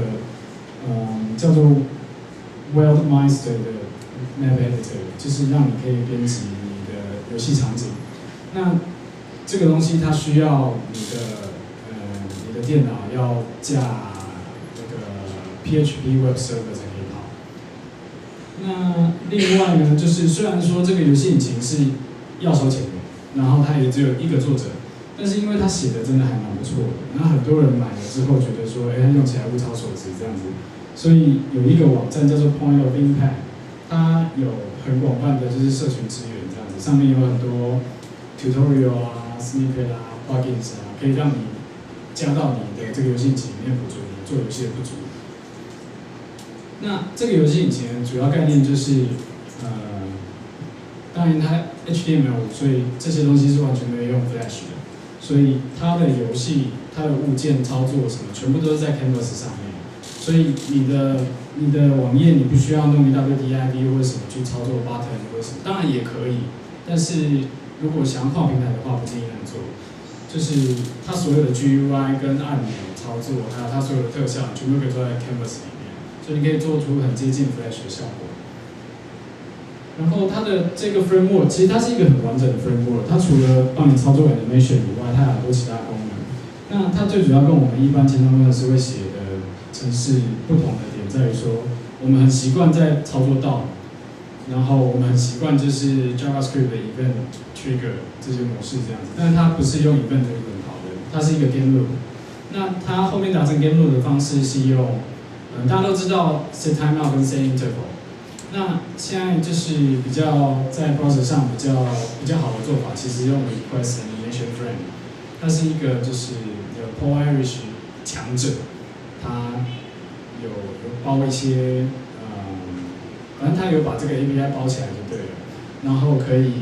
叫做 Wildmeister 的 Map Editor， 就是让你可以编辑你的游戏场景。那这个东西它需要你的电脑要架那个 PHP Web Server 才可以跑。那另外呢，就是虽然说这个游戏引擎是要收钱的。然后它也只有一个作者，但是因为他写的真的还蛮不错的，然后很多人买了之后觉得说，它用起来物超所值这样子，所以有一个网站叫做 Point of Impact， 它有很广泛的就是社群资源这样子，上面有很多 tutorial 啊、snippet 啊、plugins 啊，可以让你加到你的这个游戏引擎里面补足你做游戏的不足。那这个游戏引擎的主要概念就是，当然它 HTML5， 所以这些东西是完全没有用 Flash 的，所以它的游戏、它的物件操作什么，全部都是在 Canvas 上面。所以你的网页你不需要弄一大堆 div 或者什么去操作 button 或者什么，当然也可以，但是如果想要跨平台的话，不建议那样做。就是它所有的 GUI 跟按钮操作，还有它所有的特效，全部可以做在 Canvas 里面，所以你可以做出很接近 Flash 的效果。然后它的这个 framework 其实它是一个很完整的 framework， 它除了帮你操作 animation 以外，它还有很多其他功能。那它最主要跟我们一般前端工程师会写的程式不同的点在于说，我们很习惯在操作到，然后我们很习惯就是 JavaScript 的 event trigger 这些模式这样子，但是它不是用 event trigger 跑的，它是一个 game loop。那它后面达成 game loop 的方式是用，大家都知道 set timeout 跟 set interval。那现在就是比较在 browser 上比较好的做法，其实用 request animation frame， 它是一个就是有 Paul Irish 强者，他有包一些反正他有把这个 API 包起来就对了，然后可以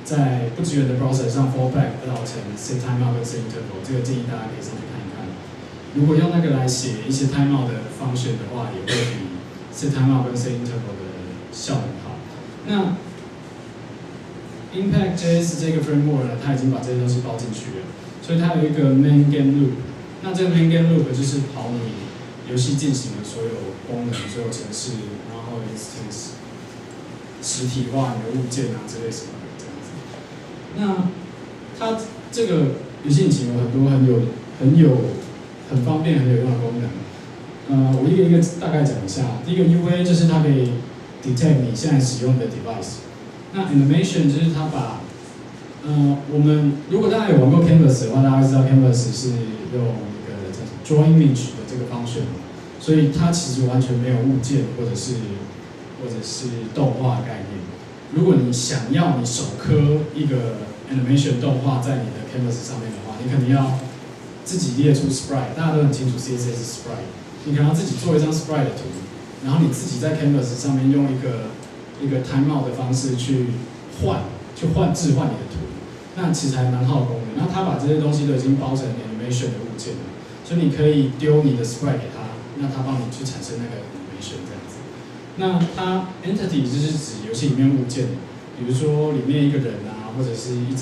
在不支援的 browser 上 fallback 到成 set timeout 跟 set interval， 这个建议大家可以上去看一看。如果用那个来写一些 timeout 的 function 的话，也会比 set timeout 跟 set interval 的效很好。那 Impact.js 这个 framework 呢，它已经把这些东西包进去了，所以它有一个 main game loop。那这个 main game loop 就是跑你游戏进行的所有功能、所有程式，然后 instance 实体化你的物件啊之类什么的这样子。那它这个游戏引擎有很多很方便、很有用的功能。我一个一个大概讲一下。第一个 UA 就是它可以 detect 你现在使用的 device。那 animation 就是它把，我们如果大家有玩过 Canvas 的话，大家会知道 Canvas 是用一个叫 draw image 的这个function， 所以它其实完全没有物件或者是动画概念。如果你想要你手刻一个 animation 动画在你的 Canvas 上面的话，你可能要自己列出 sprite， 大家都很清楚 CSS sprite， 你可能要自己做一张 sprite 的图，然后你自己在 Canvas 上面用一个 timeout 的方式去置换你的图，那其实还蛮耗工的。那他把这些东西都已经包成 animation 的物件了，所以你可以丢你的 sprite 给他，那他帮你去产生那个 animation 这样子。那它 entity 就是指游戏里面物件，比如说里面一个人啊，或者是一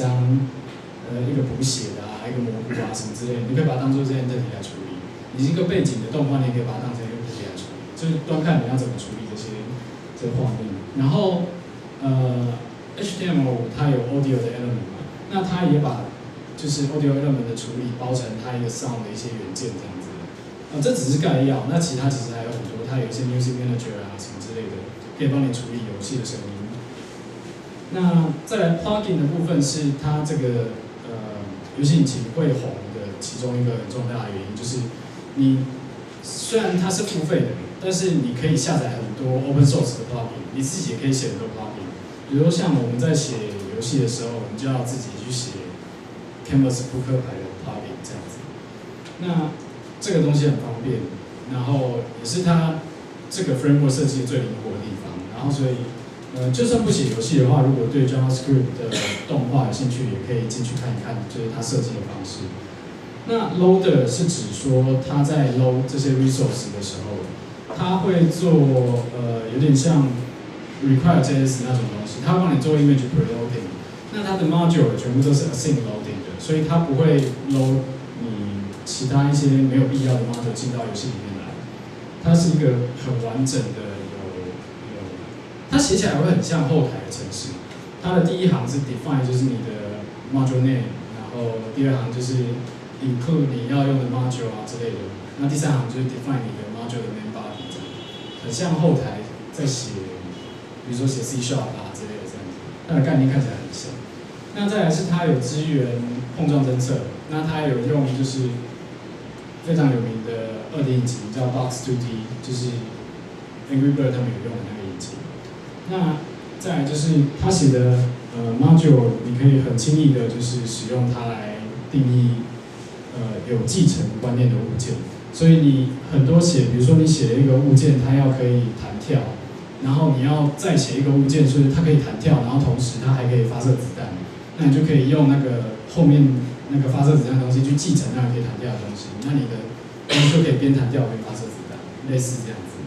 个补血的啊，一个蘑菇啊什么之类的，你可以把它当做这 entity 来处理。你一个背景的动画，你也可以把它当成一个 entity 来处理，就是端看你要怎么处理这个画面。然后HTML 它有 audio 的 element 嘛，那它也把就是 audio element 的处理包成它一个 sound 的一些元件这样子。这只是概要，那其他其实还有很多，它有一些 music manager 啊什么之类的，可以帮你处理游戏的声音。那再来 plugin 的部分是它这个游戏引擎会红的其中一个很重大的原因，就是你虽然它是付费的，但是你可以下载很多 open source 的 plugin， 你自己也可以写很多 plugin。比如说像我们在写游戏的时候，我们就要自己去写 Canvas 扑克牌的 plugin 这样子。那这个东西很方便，然后也是它这个 framework 设计的最灵活的地方。然后所以就算不写游戏的话，如果对 JavaScript 的动画有兴趣，也可以进去看一看，就是它设计的方式。那 loader 是指说它在 load 这些 resource 的时候，它会做有点像 require.js 那种东西，它会帮你做 image preloading。那它的 module 全部都是 async loading 的，所以它不会 load 你其他一些没有必要的 module 进到游戏里面来。它是一个很完整的它写起来会很像后台的程式。它的第一行是 define 就是你的 module name， 然后第二行就是 include 你要用的 module 啊之类的。那第三行就是 define 你的 module 的 main body 这样，很像后台在写，比如说写 C# 啊之类的这样子。它的概念看起来很像。那再来是它有支援碰撞侦测，那它有用就是非常有名的2D 引擎叫 Box2D， 就是 Angry Bird 他们有用的那个引擎。那再来就是他写的module， 你可以很轻易的就是使用它来定义有继承观念的物件。所以你很多写，比如说你写了一个物件，它要可以弹跳，然后你要再写一个物件，所以它可以弹跳，然后同时它还可以发射子弹，那你就可以用那个后面那个发射子弹的东西去继承那个可以弹跳的东西，那你的东西就可以边弹跳边发射子弹，类似这样子。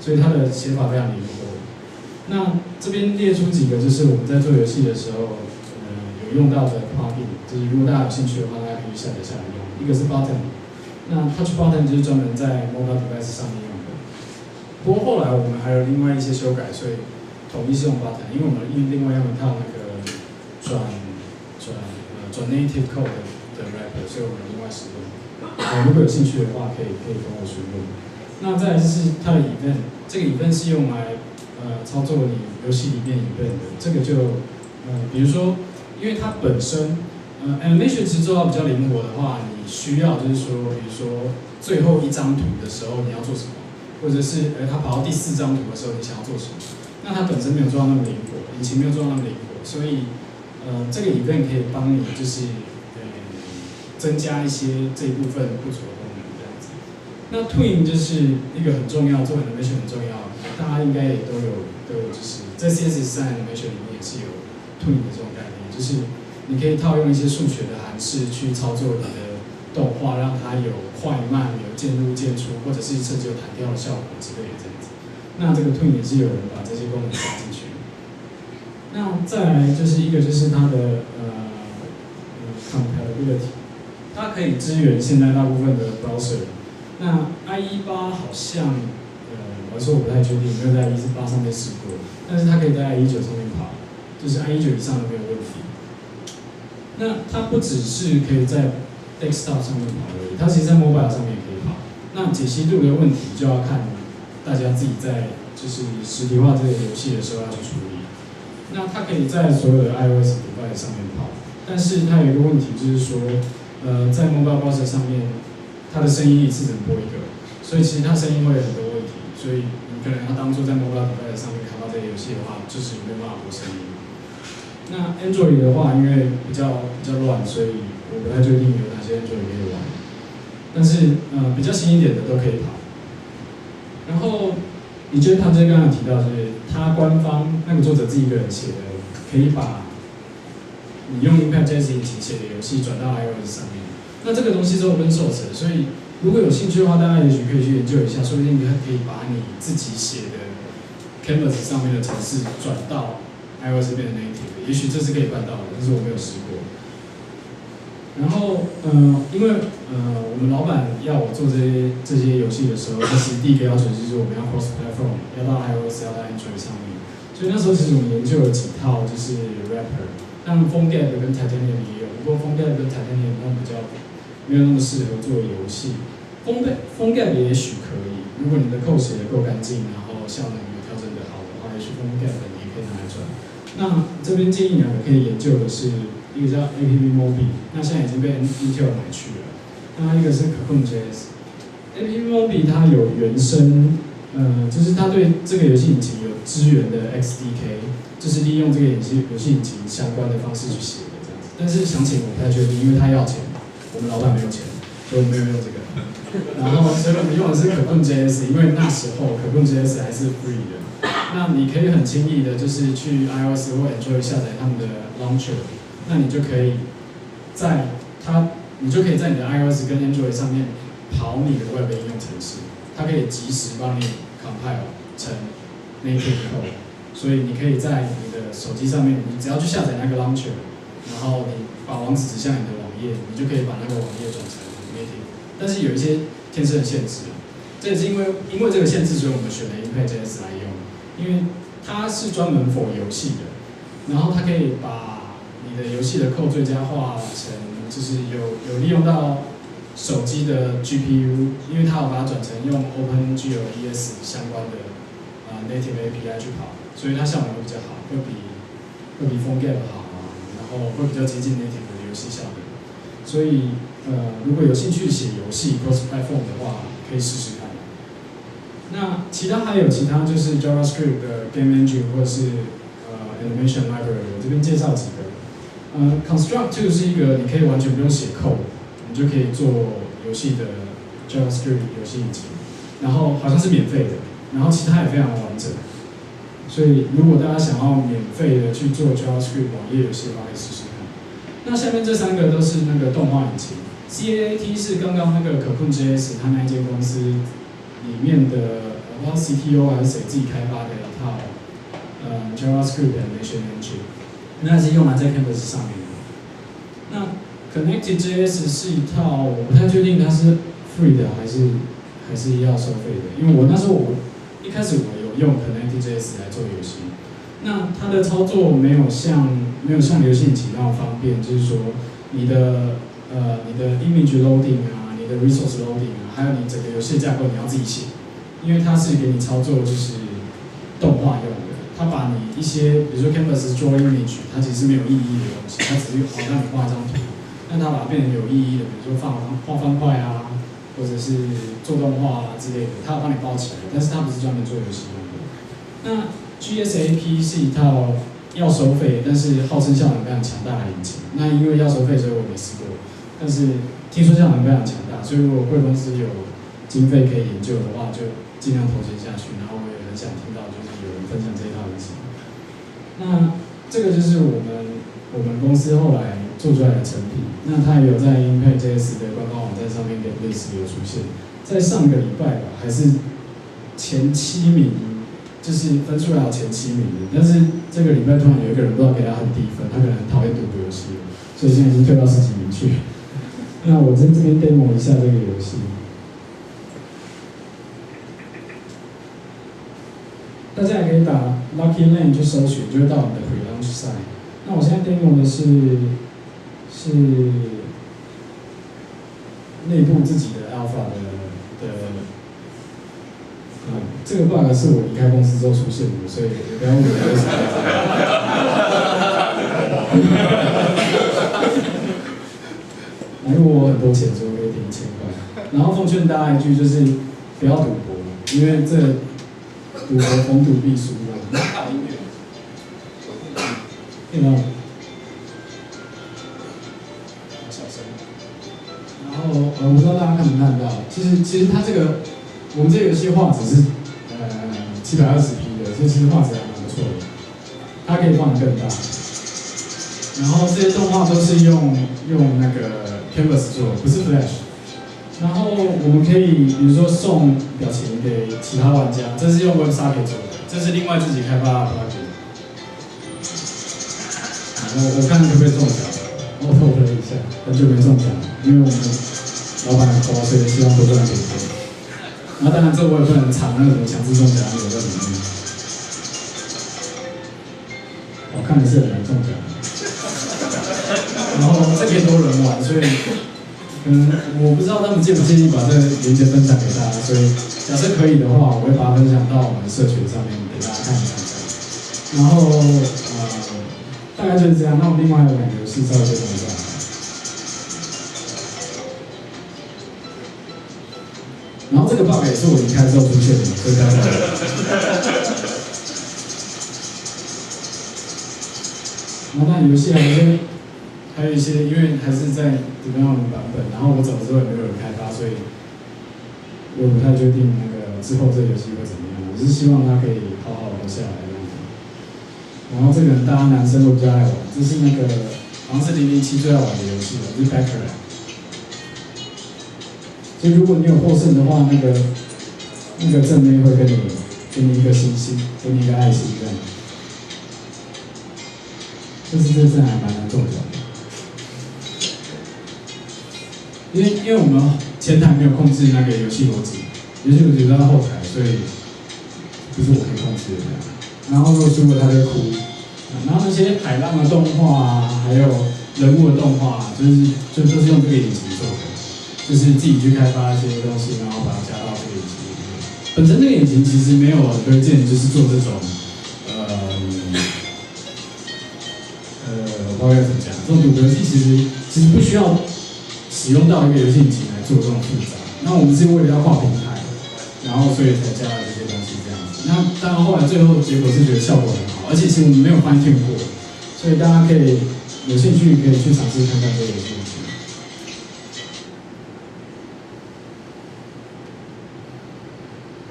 所以它的写法非常灵活。那这边列出几个，就是我们在做游戏的时候，有用到的 plugin， 就是如果大家有兴趣的话，大家可以下载下来用。一个是 button， 那 touch button 就是专门在 mobile device 上面用的。不过后来我们还有另外一些修改，所以统一是用 button， 因为我们另外用一套那个转 native code 的 wrapper， 所以我们另外使用。如果有兴趣的话，可以跟我询问。那再来就是它的 event， 这个 event 是用来操作你游戏里面 event 的，这个就比如说，因为它本身animation 其实做到比较灵活的话，你需要就是说，比如说最后一张图的时候你要做什么，或者是它跑到第4张图的时候你想要做什么，那它本身没有做到那么灵活，引擎没有做到那么灵活，所以这个 event 可以帮你就是增加一些这一部分不足的功能这样子。那 Twin 就是一个很重要，做 animation 很重要，大家应该也都有就是在 CSS animation 里面也是有 Twin 的这种概念，就是你可以套用一些数学的函式去操作你的动画，让它有快慢、有渐入渐出，或者是甚至有弹跳的效果之类的这样子。那这个 Twin 也是有人把这些功能加进去。那再来就是一个就是它的compatibility， 它可以支援现在大部分的 browser。那 IE8 好像我说我不太确定，没有在 IE8 上面试过，但是它可以在 IE9 上面跑，就是 IE9 以上都没有问题。那它不只是可以在 desktop 上面跑而已，它其实在 mobile 上面也可以跑。那解析度的问题就要看大家自己在就是实体化这个游戏的时候要去处理。那它可以在所有的 iOS device 上面跑，但是它有一个问题就是说，在 mobile browser 上面，它的声音一次只能播一个，所以其实它声音会有很多问题，所以你可能要当做在 mobile device 上面看到这个游戏的话，就是没有办法播声音。那 Android 的话，因为比较乱，所以我不太确定有哪些 Android 可以玩。但是比较新一点的都可以跑。然后你觉得他这刚刚提到，就是他官方那个作者自己一个人写的，可以把你用 Impact.js 引擎写的游戏转到 iOS 上面。那这个东西是 open source 的，所以如果有兴趣的话，大家也许可以去研究一下，说不定你可以把你自己写的 Canvas 上面的程式转到 iOS 变成 native， 也许这是可以办到的，但是我没有试过。然后因为我们老板要我做这些游戏的时候，他其实第一个要求就是我们要 cross platform， 要到 iOS 要到 Android 上面。所以那时候其实我们研究了几套就是 wrapper， 像 PhoneGap 跟 Titanium 也有，不过 PhoneGap 跟 Titanium 它比较没有那么适合做游戏。PhoneGap 也许可以，如果你的code写得够干净，然后效能有调整得好的话，也许 PhoneGap 也可以拿来转。那这边建议2个可以研究的是，一个叫 AppMobi， 那现在已经被 Intel 买去了。那一个是 Cocoon.js。AppMobi 它有原生，就是它对这个游戏引擎有支援的 XDK， 就是利用这个游戏引擎相关的方式去写的这样子。但是详情我不太确定，因为他要钱，我们老板没有钱，所以我们没有用这个。然后所以我们用的是 Cocoon.js， 因为那时候 Cocoon.js 还是 free 的。那你可以很轻易的，就是去 iOS 或 Android 下载他们的 launcher， 那你就可以在你的 iOS 跟 Android 上面跑你的 Web 应用程式，它可以及时帮你 compile 成 native code， 所以你可以在你的手机上面，你只要去下载那个 launcher， 然后你把网址指向你的网页，你就可以把那个网页转成 native。但是有一些天生的限制，这也是因为这个限制，所以我们选了 Input.js 来用。因为它是专门 for 游戏的，然后它可以把你的游戏的 code 最佳化成，就是有利用到手机的 GPU， 因为它有把它转成用 OpenGLES 相关的native API 去跑，所以它效能会比较好，会比 PhoneGap 好啊，然后会比较接近 native 的游戏效能。所以如果有兴趣写游戏 cross platform 的话，可以试试看。那还有其他就是 JavaScript 的 Game Engine 或者是Animation Library， 我这边介绍几个。Construct 2是一个你可以完全不用写 code， 你就可以做游戏的 JavaScript 游戏引擎，然后好像是免费的，然后其他也非常完整。所以如果大家想要免费的去做 JavaScript 网页游戏的话，可以试试看。那下面这3个都是那个动画引擎 ，CAAT 是刚刚那个 Cocoon.js 它那一间公司里面的不知道 CTO 还是谁自己开发的一套JavaScript Animation Engine， 那是用来在 Canvas 上面的。那 Connected.js 是一套我不太确定它是 free 的还是要收费的，因为那时候一开始我有用 Connected.js 来做游戏，那它的操作没有像游戏引擎那么方便，就是说你的 image loading 啊，你的 resource loading 啊，还有你整个游戏架构你要自己写，因为它是给你操作就是动画用的，它把你一些比如说 Canvas draw image， 它其实是没有意义的东西，它只是好让你画一张图，但它把它变成有意义的，比如说画方块啊，或者是做动画啊之类的，它帮你包起来，但是它不是专门做游戏用的。那 GSAP 是一套要收费，但是号称效能非常强大的引擎。那因为要收费，所以我没试过。但是听说效能非常强大，所以如果贵公司有经费可以研究的话，就尽量投钱下去。然后我也很想听到就是有人分享这一套引擎。那这个就是我们公司后来做出来的成品。那它也有在 Input.js 的官方网站上面跟类似有出现。在上个礼拜吧，还是前7名。就是分数还有前7名的，但是这个礼拜突然有一个人不知道给他很低分，他可能很讨厌赌博游戏，所以现在已经退到10几名去。那我在这边 demo 一下这个游戏，大家也可以打 Lucky Lane 去搜寻，就会到我们的 Pre-Launch site。那我现在 demo 的是内部自己的 Alpha 的。这个 bug 是我离开公司之后出现的，所以不要问我为什么。因为我很多钱，所以我可以领1000块。然后奉劝大家一句，就是不要赌博，因为这赌博逢赌必输的。听到吗？小声。然后我不知道大家看没看到，其实它这个。我们这个游戏画质是720p 的，所以其实画质还蛮不错的。它可以放得更大。然后这些动画都是用那个 Canvas 做，不是 Flash。然后我们可以比如说送表情给其他玩家，这是用 WebSocket 做的。这是另外自己开发的 project。我看可不可以中奖，我投了一下，很久没中奖，因为我们老板抠，所以希望多赚点钱。然后当然这我也不能藏那个什么强制中奖留在里面。我看的是很难中奖。然后这可以多人玩，所以我不知道他们介不介意把这个链接分享给大家，所以假设可以的话，我会把它分享到我们的社群上面给大家看一看。然后大概就是这样。那我另外2个游戏稍微介绍一下。然后这个 bug 也是我离开之后出现的，所以大家。然后那游戏还有一些，因为还是在 development 版本，然后我走了之后也没有人开发，所以我也不太确定那个之后这个游戏会怎么样。我是希望它可以好好活下来。然后这个大家男生都比较爱玩，这是那个好像是007最爱玩的游戏，就是 Baccarat。所以如果你有获胜的话，那个正妹会给你一个星星，给你一个爱心这样。但是这阵还蛮难中奖的，因为我们前台没有控制那个游戏逻辑，游戏逻辑都在后台，所以不是我可以控制的这样。然后如果输了他就哭，然后那些海浪的动画啊，还有人物的动画，都是用这个引擎做的，就是自己去开发一些东西，然后把它加到这个引擎里面。本身这个引擎其实没有推荐，就是做这种我不知道该怎么讲，这种赌博游戏其实不需要使用到一个游戏引擎来做这种复杂。那我们是为了要跨平台，然后所以才加了这些东西这样子。那当然后来最后结果是觉得效果很好，而且其实我们没有fine tune过，所以大家可以有兴趣可以去尝试看看这个游戏引擎。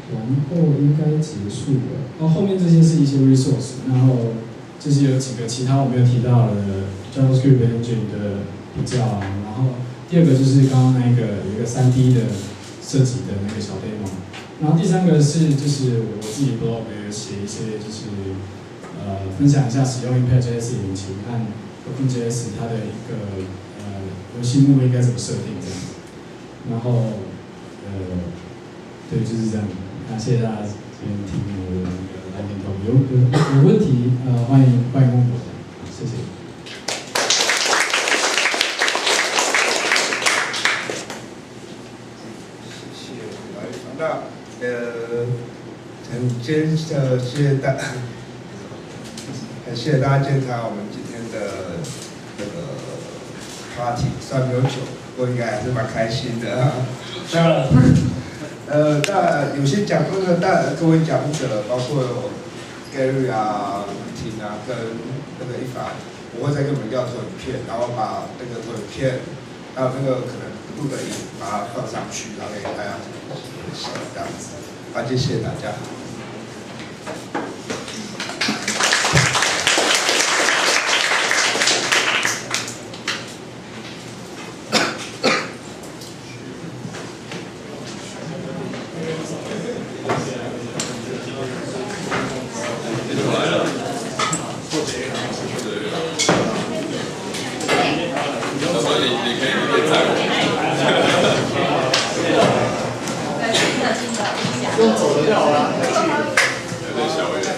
然后应该结束了。后面这些是一些 resource， 然后这些有几个其他我没有提到的 JavaScript engine 的比较啊。然后第二个就是刚刚那个有一个3D 的设计的那个小 demo。然后第三个是就是我自己 blog 有写一些就是分享一下使用 Impact.js 引擎和 OpenJS 它的一个游戏目录应该怎么设定这样。然后对，就是这样。那谢谢大家今天听我的那个来点头，有问题欢迎问我，谢谢。谢谢来访。那很谢谢大家监察我们今天的那个 party， 虽然没有酒，不过应该还是蛮开心的。当然。那有些讲那个各位讲者，包括 Gary 啊、婷啊跟那个一凡，我会再跟你们要投影片，然后把那个投影片还有那个可能录的音把它放上去，然后给大家这样子。好，谢谢大家。用走的就好了，有点小一点。